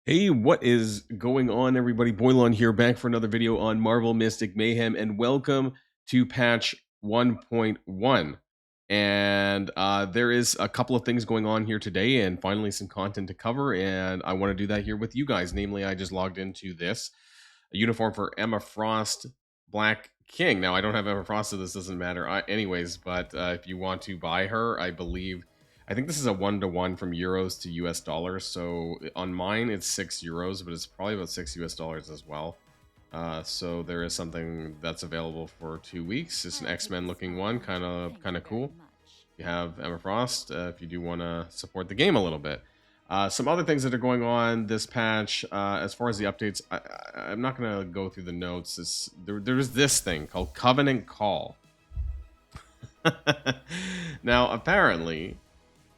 Hey, what is going on, everybody? Boilon here, back for another video on Marvel Mystic Mayhem, and welcome to patch 1.1. And there is a couple of things going on here today, and finally some content to cover, and I want to do that here with you guys. Namely, I just logged into this, a uniform for Emma Frost, Black King. Now, I don't have Emma Frost, so this doesn't matter anyways, but if you want to buy her, I think this is a 1-to-1 from euros to US dollars. So on mine, it's 6 euros, but it's probably about 6 US dollars as well. So there is something that's available for 2 weeks. It's an X-Men looking one, kind of cool. You have Emma Frost if you do want to support the game a little bit. Some other things that are going on this patch, as far as the updates, I'm not going to go through the notes. There's this thing called Covenant Call. Now, apparently,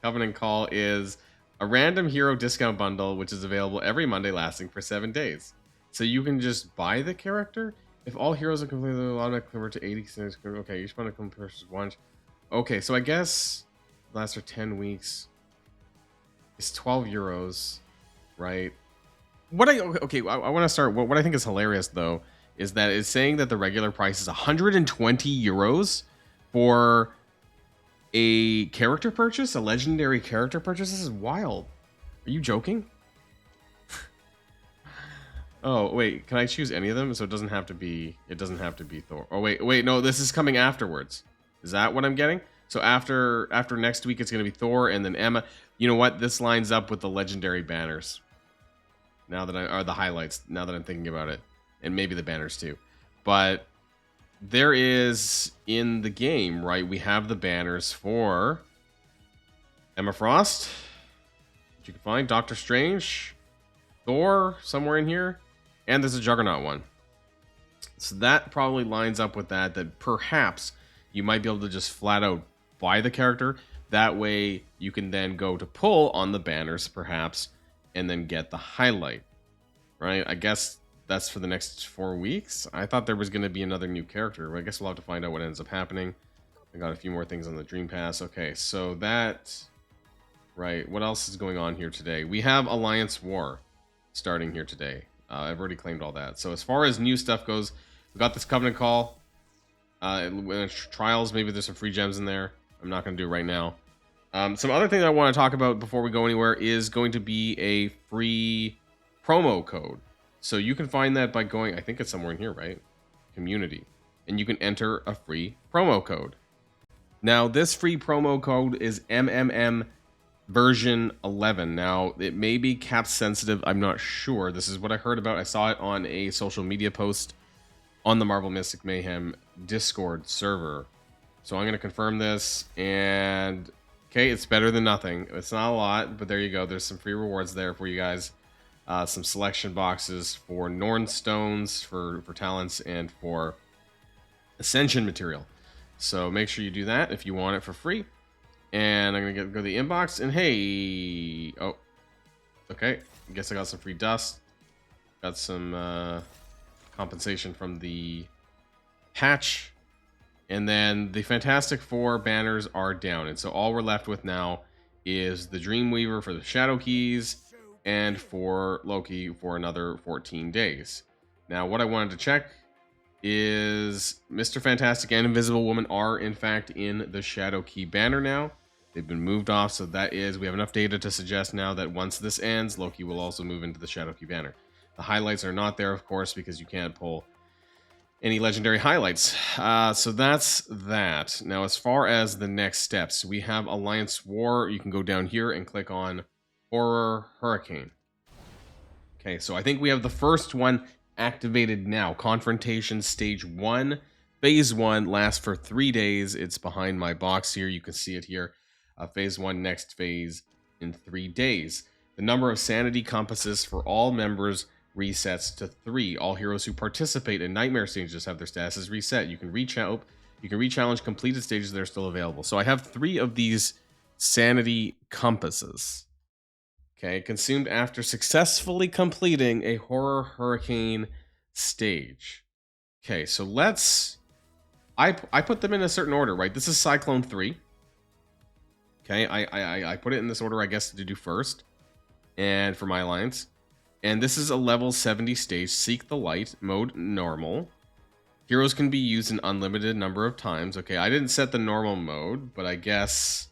Covenant Call is a random hero discount bundle which is available every Monday lasting for 7 days. So you can just buy the character. If all heroes are completely automatically convert to 80 cents. Okay, each bundle converts once. Okay, so I guess lasts for 10 weeks. It's 12 euros, right? I want to start. What I think is hilarious though is that it's saying that the regular price is 120 euros for a character purchase, a legendary character purchase. This is wild. Are you joking? Oh wait, can I choose any of them? So it doesn't have to be Thor. Oh wait, no, this is coming afterwards. Is that what I'm getting? So after next week it's going to be Thor and then Emma. You know what? This lines up with the legendary banners. Now that are the highlights, now that I'm thinking about it, and maybe the banners too. But there is in the game, right? We have the banners for Emma Frost, which you can find, Doctor Strange, Thor, somewhere in here, and there's a Juggernaut one. So that probably lines up with that perhaps you might be able to just flat out buy the character. That way you can then go to pull on the banners, perhaps, and then get the highlight, right? I guess that's for the next 4 weeks. I thought there was going to be another new character, but I guess we'll have to find out what ends up happening. I got a few more things on the Dream Pass. Okay, so that... Right, what else is going on here today? We have Alliance War starting here today. I've already claimed all that. So as far as new stuff goes, we got this Covenant Call. Trials, maybe there's some free gems in there. I'm not going to do it right now. Some other thing I want to talk about before we go anywhere is going to be a free promo code. So you can find that by going, I think it's somewhere in here, right? Community. And you can enter a free promo code. Now, this free promo code is MMM version 11. Now, it may be cap sensitive. I'm not sure. This is what I heard about. I saw it on a social media post on the Marvel Mystic Mayhem Discord server. So I'm going to confirm this. And, okay, it's better than nothing. It's not a lot, but there you go. There's some free rewards there for you guys. Some selection boxes for Norn Stones, for talents, and for Ascension material. So make sure you do that if you want it for free. And I'm going to go to the inbox, and hey... Oh, okay. I guess I got some free dust. Got some compensation from the patch. And then the Fantastic Four banners are down. And so all we're left with now is the Dreamweaver for the Shadow Keys, and for Loki for another 14 days. Now, what I wanted to check is Mr. Fantastic and Invisible Woman are, in fact, in the Shadow Key banner now. They've been moved off, so that is, we have enough data to suggest now that once this ends, Loki will also move into the Shadow Key banner. The highlights are not there, of course, because you can't pull any legendary highlights. So that's that. Now, as far as the next steps, we have Alliance War. You can go down here and click on Horror Hurricane. Okay, so I think we have the first one activated now. Confrontation Stage 1. Phase 1 lasts for 3 days. It's behind my box here. You can see it here. Phase 1, next phase in 3 days. The number of sanity compasses for all members resets to 3. All heroes who participate in nightmare stages have their statuses reset. You can re-challenge completed stages that are still available. So I have 3 of these sanity compasses. Okay, consumed after successfully completing a Horror Hurricane stage. Okay, so let's... I put them in a certain order, right? This is Cyclone 3. Okay, I put it in this order, I guess, to do first. And for my alliance. And this is a level 70 stage. Seek the Light, mode normal. Heroes can be used an unlimited number of times. Okay, I didn't set the normal mode, but I guess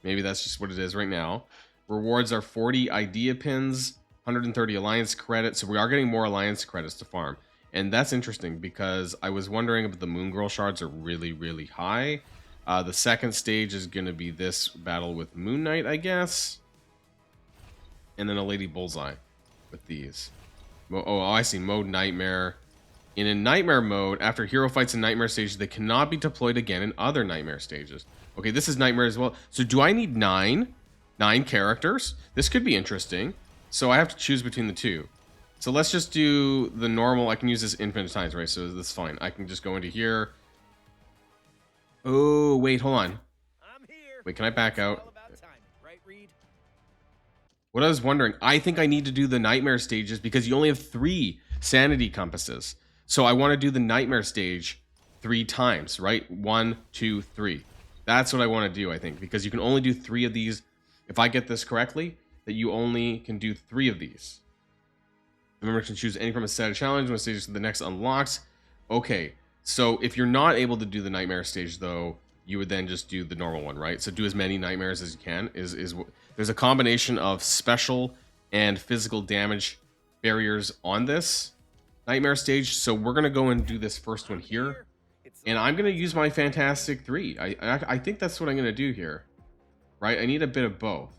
maybe that's just what it is right now. Rewards are 40 idea pins, 130 alliance credits. So we are getting more alliance credits to farm. And that's interesting because I was wondering if the Moon Girl shards are really, really high. The second stage is going to be this battle with Moon Knight, I guess. And then a Lady Bullseye with these. Oh, I see. Mode Nightmare. In a Nightmare mode, after hero fights in Nightmare stages, they cannot be deployed again in other Nightmare stages. Okay, this is Nightmare as well. So do I need 9 characters? This could be interesting. So I have to choose between the two. So let's just do the normal. I can use this infinite times, right? So that's fine. I can just go into here. Oh, wait, hold on. Wait, can I back out? What I was wondering, I think I need to do the Nightmare stages because you only have 3 sanity compasses. So I want to do the Nightmare stage 3 times, right? 1, 2, 3. That's what I want to do, I think, because you can only do 3 of these. If I get this correctly, that you only can do 3 of these. The member can choose any from a set of challenge when stage to the next unlocks. Okay, so if you're not able to do the Nightmare stage, though, you would then just do the normal one, right? So do as many nightmares as you can. There's a combination of special and physical damage barriers on this Nightmare stage. So we're going to go and do this first one here. And I'm going to use my Fantastic 3. I think that's what I'm going to do here. Right? I need a bit of both.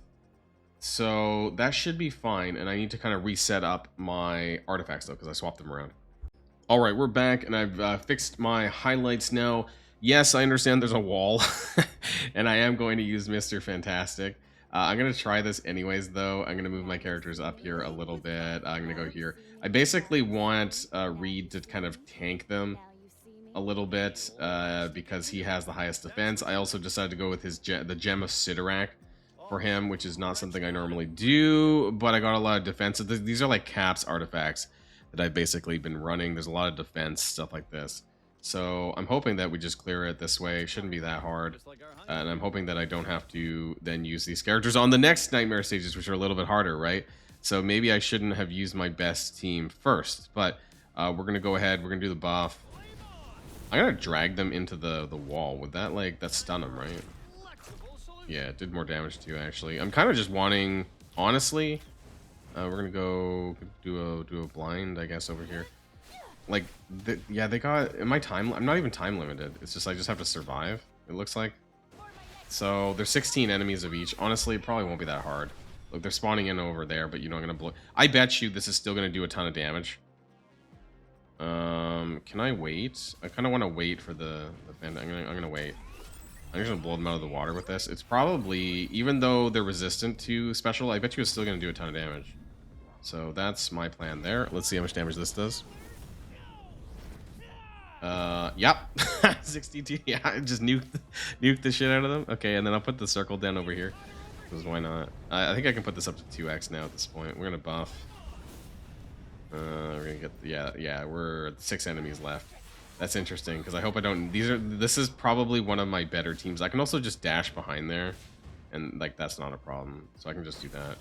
So that should be fine. And I need to kind of reset up my artifacts, though, because I swapped them around. All right, we're back, and I've fixed my highlights now. Yes, I understand there's a wall, and I am going to use Mr. Fantastic. I'm going to try this anyways, though. I'm going to move my characters up here a little bit. I'm going to go here. I basically want Reed to kind of tank them a little bit because he has the highest defense. I also decided to go with the Gem of Sidorak for him, which is not something I normally do, but I got a lot of defense. These are like caps artifacts that I've basically been running. There's a lot of defense, stuff like this. So I'm hoping that we just clear it this way. It shouldn't be that hard. And I'm hoping that I don't have to then use these characters on the next Nightmare stages, which are a little bit harder, right? So maybe I shouldn't have used my best team first. But we're going to go ahead. We're going to do the buff. I'm going to drag them into the wall. Would that, like, that stun them, right? Yeah, it did more damage too, actually. I'm kind of just wanting, honestly, we're going to go do a blind, I guess, over here. Like, yeah, they got, I'm not even time limited. It's just, I just have to survive, it looks like. So, there's 16 enemies of each. Honestly, it probably won't be that hard. Look, they're spawning in over there, but you know, I'm gonna blow. I bet you this is still gonna do a ton of damage. Can I wait? I kind of want to wait for the bend. I'm gonna wait. I'm just gonna blow them out of the water with this. It's probably, even though they're resistant to special, I bet you it's still gonna do a ton of damage. So that's my plan there. Let's see how much damage this does. Yep. 62. Yeah, just nuke the shit out of them. Okay, and then I'll put the circle down over here. Because why not? I think I can put this up to 2x now at this point. We're gonna buff. We're gonna get, yeah, we're at 6 enemies left. That's interesting, because I hope I don't, this is probably one of my better teams. I can also just dash behind there, and like, that's not a problem. So I can just do that.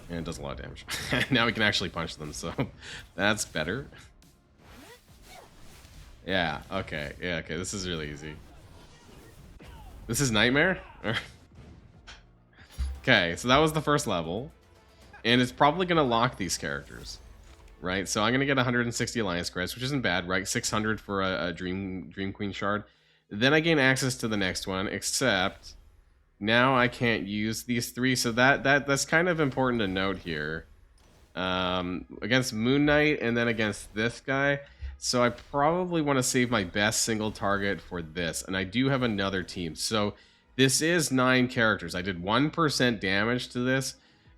And it does a lot of damage. Now we can actually punch them, so that's better. Yeah, okay. Yeah, okay. This is really easy. This is Nightmare? Okay, so that was the first level. And it's probably going to lock these characters. Right? So I'm going to get 160 Alliance credits, which isn't bad, right? 600 for a Dream Queen shard. Then I gain access to the next one, except now I can't use these 3. So that's kind of important to note here. Against Moon Knight and then against this guy. So I probably want to save my best single target for this. And I do have another team. So this is 9 characters. I did 1% damage to this.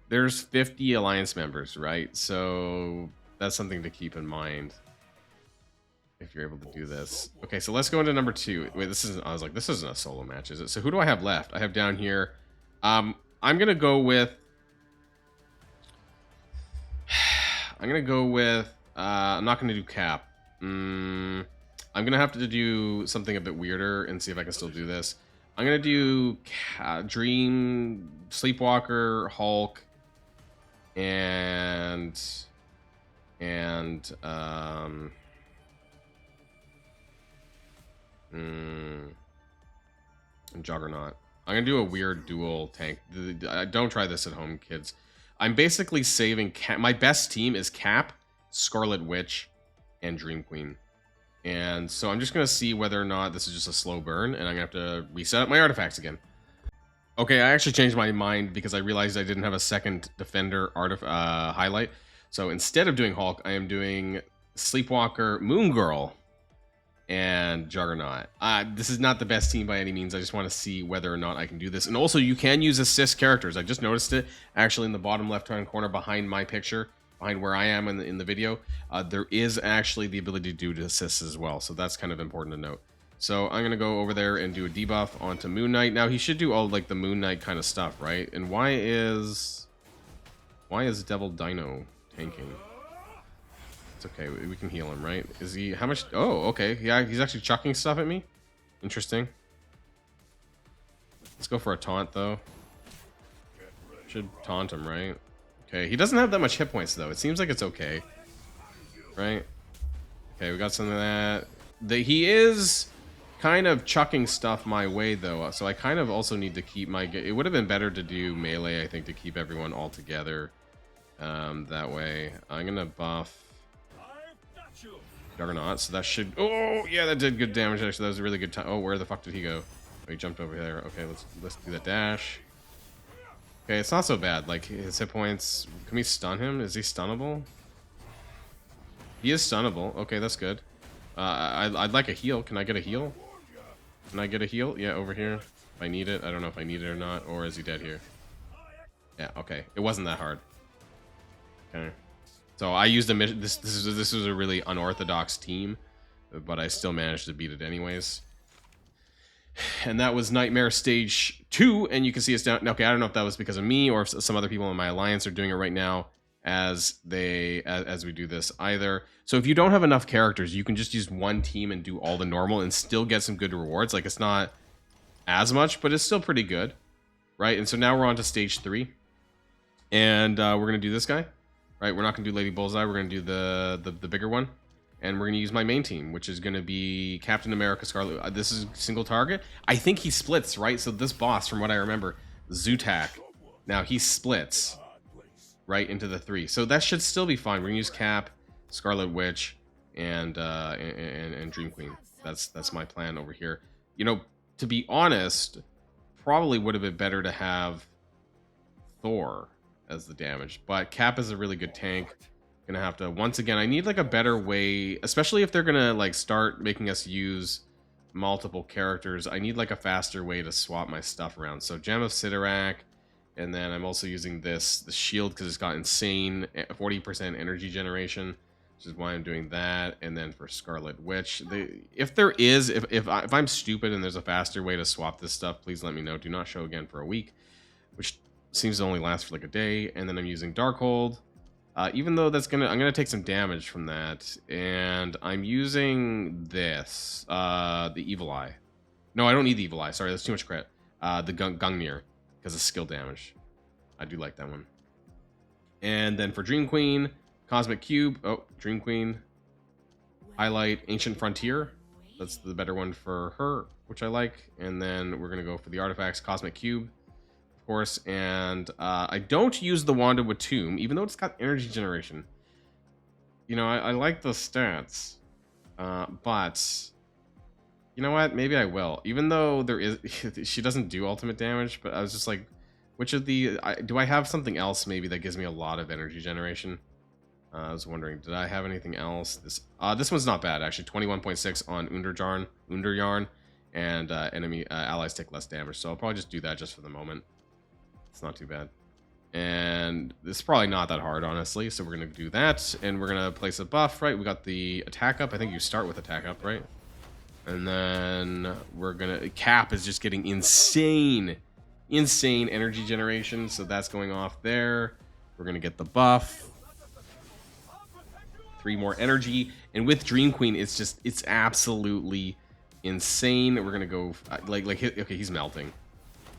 There's 50 Alliance members, right? So that's something to keep in mind if you're able to do this. Okay, so let's go into number 2. Wait, I was like, this isn't a solo match, is it? So who do I have left? I have down here. I'm going to go with... I'm not going to do Cap. I'm gonna have to do something a bit weirder and see if I can still do this. I'm gonna do Dream, Sleepwalker, Hulk, and Juggernaut. I'm gonna do a weird dual tank. Don't try this at home, kids. I'm basically saving Cap. My best team is Cap, Scarlet Witch, and Dream Queen. And so I'm just gonna see whether or not this is just a slow burn, and I'm gonna have to reset up my artifacts again. Okay, I actually changed my mind because I realized I didn't have a second defender highlight. So instead of doing Hulk, I am doing Sleepwalker, Moon Girl, and Juggernaut. This is not the best team by any means. I just want to see whether or not I can do this. And also, you can use assist characters. I just noticed it actually in the bottom left-hand corner behind my picture, behind where I am in the video. There is actually the ability to do assists as well, so that's kind of important to note. So I'm gonna go over there and do a debuff onto Moon Knight. Now he should do all like the Moon Knight kind of stuff, right? And why is Devil Dino tanking? It's okay, we can heal him, right? Is he, how much? Oh, okay, yeah, he's actually chucking stuff at me. Interesting. Let's go for a taunt though. Should taunt him, right? Okay, he doesn't have that much hit points though. It seems like it's okay, right? Okay, we got some of that. He is kind of chucking stuff my way though, so I kind of also need to keep my. It would have been better to do melee, I think, to keep everyone all together. That way, I'm gonna buff Juggernaut, so that should. Oh yeah, that did good damage. Actually, that was a really good time. Oh, where the fuck did he go? Oh, he jumped over there. Okay, let's do that dash. Okay, it's not so bad. Like his hit points. Can we stun him? Is he stunnable? He is stunnable. Okay, that's good. I'd like a heal. Can I get a heal? Can I get a heal? Yeah, over here. If I need it. I don't know if I need it or not. Or is he dead here? Yeah, okay. It wasn't that hard. Okay. So I used a mission. This was a really unorthodox team, but I still managed to beat it anyways. And that was Nightmare Stage 2, and you can see it's down. Okay, I don't know if that was because of me or if some other people in my alliance are doing it right now as we do this either. So if you don't have enough characters, you can just use one team and do all the normal and still get some good rewards. Like, it's not as much, but it's still pretty good, right? And so now we're on to Stage 3, and we're gonna do this guy, right? We're not gonna do Lady Bullseye. We're gonna do the bigger one. And we're going to use my main team, which is going to be Captain America, Scarlet. This is single target. I think he splits, right? So this boss, from what I remember, Zutak, now he splits right into the 3. So that should still be fine. We're going to use Cap, Scarlet Witch, and Dream Queen. That's my plan over here. You know, to be honest, probably would have been better to have Thor as the damage. But Cap is a really good tank. Gonna have to, once again, I need like a better way, especially if they're gonna like start making us use multiple characters. I need like a faster way to swap my stuff around. So Gem of Sidorak, and then I'm also using the shield because it's got insane 40% energy generation, which is why I'm doing that. And then for Scarlet Witch, if I'm stupid and there's a faster way to swap this stuff, please let me know. Do not show again for a week, which seems to only last for like a day. And then I'm using Darkhold. Even though I'm gonna take some damage from that, and I'm using this, the Evil Eye. No, I don't need the Evil Eye. Sorry, that's too much credit. The Gungnir, because of skill damage. I do like that one. And then for Dream Queen, Cosmic Cube. Oh, Dream Queen. Highlight Ancient Frontier. That's the better one for her, which I like. And then we're gonna go for the artifacts, Cosmic Cube. Course, and I don't use the Wand of Watum, even though it's got energy generation. You know, I like the stats, but you know what? Maybe I will, even though there is she doesn't do ultimate damage. But I was just like, which of the do I have something else maybe that gives me a lot of energy generation? I was wondering, did I have anything else? This one's not bad actually. 21.6 on Underyarn, and enemy allies take less damage. So I'll probably just do that just for the moment. It's not too bad. And it's probably not that hard, honestly. So we're going to do that. And we're going to place a buff, right? We got the attack up. I think you start with attack up, right? And then we're going to... Cap is just getting insane energy generation. So that's going off there. We're going to get the buff. 3 more energy. And with Dream Queen, it's absolutely insane. We're going to go... okay, he's melting.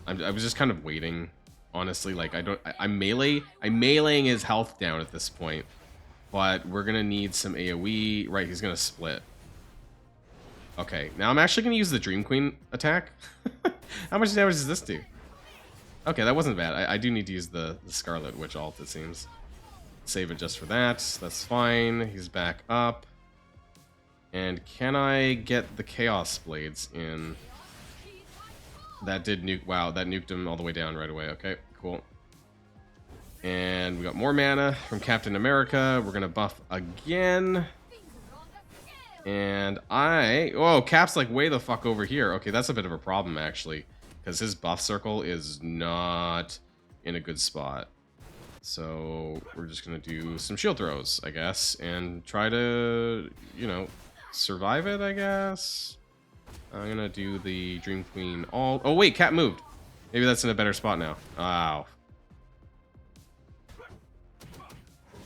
I was just kind of waiting honestly. Like, I'm meleeing his health down at this point. But we're going to need some AoE. Right, he's going to split. Okay, now I'm actually going to use the Dream Queen attack. How much damage does this do? Okay, that wasn't bad. I do need to use the Scarlet Witch ult, it seems. Save it just for that. That's fine. He's back up. And can I get the Chaos Blades in? That did nuke. Wow, that nuked him all the way down right away. Okay, cool. And we got more mana from Captain America. We're going to buff again. And oh, Cap's like way the fuck over here. Okay, that's a bit of a problem, actually. Because his buff circle is not in a good spot. So we're just going to do some shield throws, I guess. And try to, you know, survive it, I guess. I'm going to do the Dream Queen all... Oh, wait, Cap moved. Maybe that's in a better spot now. Wow.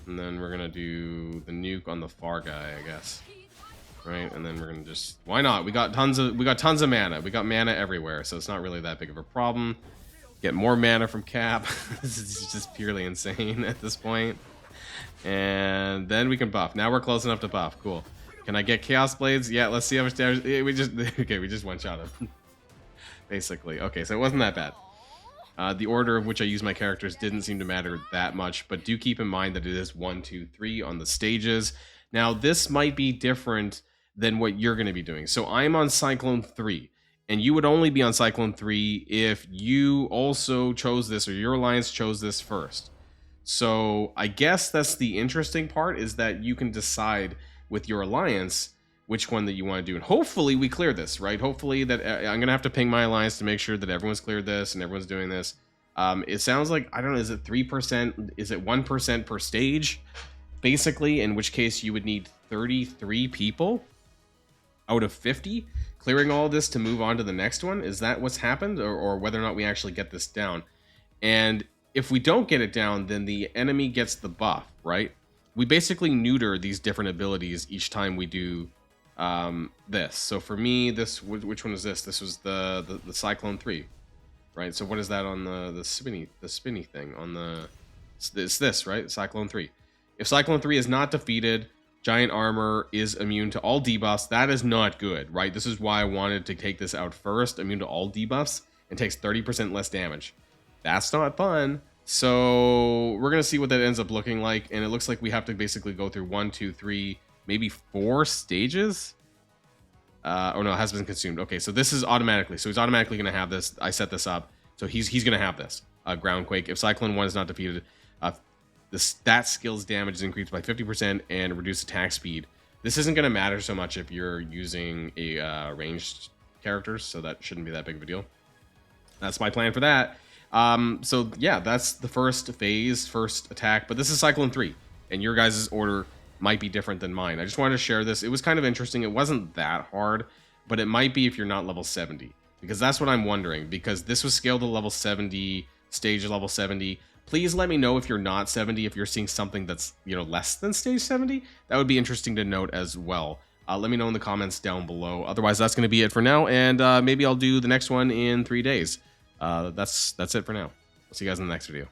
And then we're going to do the nuke on the far guy, I guess. Right, and then we're gonna just, why not? We got tons of mana. We got mana everywhere, so it's not really that big of a problem. Get more mana from Cap. This is just purely insane at this point. And then we can buff. Now we're close enough to buff. Cool. Can I get Chaos Blades? Yeah, let's see how much damage. We just one shot him. Basically. Okay, so it wasn't that bad. The order of which I use my characters didn't seem to matter that much, but do keep in mind that it is 1, 2, 3 on the stages. Now, this might be different than what you're going to be doing. So I'm on Cyclone 3, and you would only be on Cyclone 3 if you also chose this, or your alliance chose this first. So I guess that's the interesting part, is that you can decide with your alliance which one that you want to do. And hopefully we clear this, right? Hopefully that I'm going to have to ping my alliance to make sure that everyone's cleared this and everyone's doing this. It sounds like, I don't know, is it 3%? Is it 1% per stage? Basically, in which case you would need 33 people out of 50 clearing all of this to move on to the next one. Is that what's happened, or whether or not we actually get this down? And if we don't get it down, then the enemy gets the buff, right? We basically neuter these different abilities each time we do this. So for me, which one is this? This was the Cyclone 3, right? So what is that on the spinny thing on the... It's this, right? Cyclone 3. If Cyclone 3 is not defeated, Giant Armor is immune to all debuffs. That is not good, right? This is why I wanted to take this out first. Immune to all debuffs and takes 30% less damage. That's not fun. So we're going to see what that ends up looking like. And it looks like we have to basically go through 1, 2, 3, maybe 4 stages. Oh no, it has been consumed. Okay, so this is automatically. So he's automatically going to have this. I set this up. So he's going to have this. Groundquake. If Cyclone 1 is not defeated... the stat skills damage is increased by 50% and reduced attack speed. This isn't going to matter so much if you're using a ranged characters, so that shouldn't be that big of a deal. That's my plan for that. So yeah, that's the first phase, first attack, but this is Cyclone 3, and your guys' order might be different than mine. I just wanted to share this. It was kind of interesting. It wasn't that hard, but it might be if you're not level 70, because that's what I'm wondering, because this was scaled to level 70, stage level 70. Please let me know if you're not 70, if you're seeing something that's, you know, less than stage 70. That would be interesting to note as well. Let me know in the comments down below. Otherwise, that's going to be it for now, and maybe I'll do the next one in 3 days. That's it for now. I'll see you guys in the next video.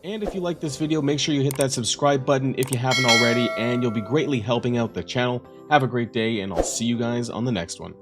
And if you like this video, make sure you hit that subscribe button if you haven't already, and you'll be greatly helping out the channel. Have a great day, and I'll see you guys on the next one.